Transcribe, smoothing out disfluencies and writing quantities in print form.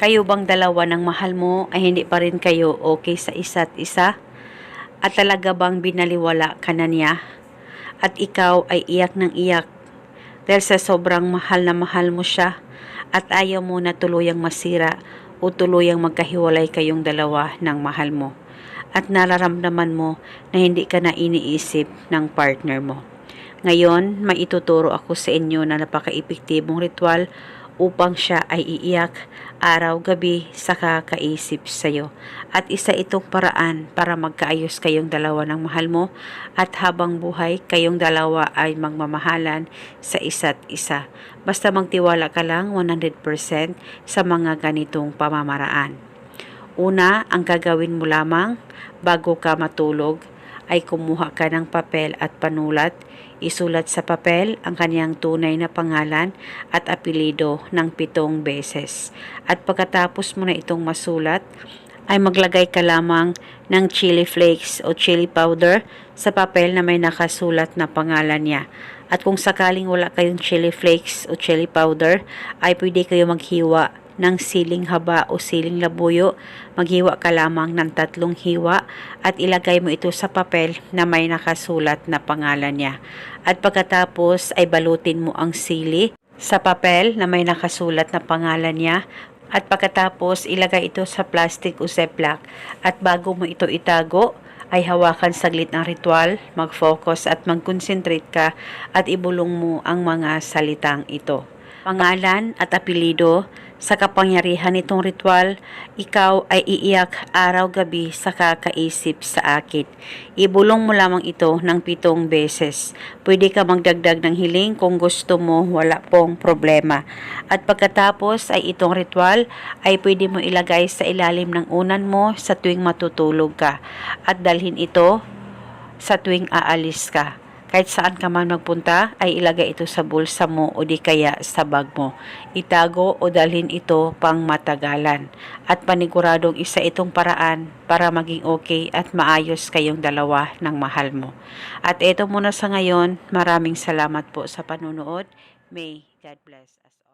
Kayo bang dalawa ng mahal mo ay hindi pa rin kayo okay sa isa't isa? At talaga bang binaliwala ka na niya? At ikaw ay iyak ng iyak dahil sa sobrang mahal na mahal mo siya at ayaw mo na tuluyang masira o tuluyang magkahiwalay kayong dalawa ng mahal mo. At nararamdaman mo na hindi ka na iniisip ng partner mo. Ngayon, maituturo ako sa inyo na napaka-epektibong ritual upang siya ay iiyak araw-gabi sa kakaisip sa iyo. At isa itong paraan para magkaayos kayong dalawa ng mahal mo at habang buhay kayong dalawa ay magmamahalan sa isa't isa. Basta magtiwala ka lang 100% sa mga ganitong pamamaraan. Una, ang gagawin mo lamang bago ka matulog ay kumuha ka ng papel at panulat, isulat sa papel ang kanyang tunay na pangalan at apelido ng 7 beses. At pagkatapos mo na itong masulat, ay maglagay ka lamang ng chili flakes o chili powder sa papel na may nakasulat na pangalan niya. At kung sakaling wala kayong chili flakes o chili powder, ay pwede kayo maghiwa ng siling haba o siling labuyo. Maghiwa ka lamang ng 3 hiwa at ilagay mo ito sa papel na may nakasulat na pangalan niya. At pagkatapos ay balutin mo ang sili sa papel na may nakasulat na pangalan niya. At pagkatapos ilagay ito sa plastic o ziplock. At bago mo ito itago, ay hawakan saglit ng ritual, mag-focus at mag-concentrate ka at ibulong mo ang mga salitang ito. Pangalan at apelido, sa kapangyarihan nitong ritual, ikaw ay iiyak araw-gabi sa kakaisip sa akin. Ibulong mo lamang ito ng 7 beses. Pwede ka magdagdag ng hiling kung gusto mo, wala pong problema. At pagkatapos ay itong ritual ay pwede mo ilagay sa ilalim ng unan mo sa tuwing matutulog ka. At dalhin ito sa tuwing aalis ka. Kahit saan ka man magpunta, ay ilagay ito sa bulsa mo o di kaya sa bag mo. Itago o dalhin ito pang matagalan. At paniguradong isa itong paraan para maging okay at maayos kayong dalawa ng mahal mo. At ito muna sa ngayon, maraming salamat po sa panunood. May God bless us.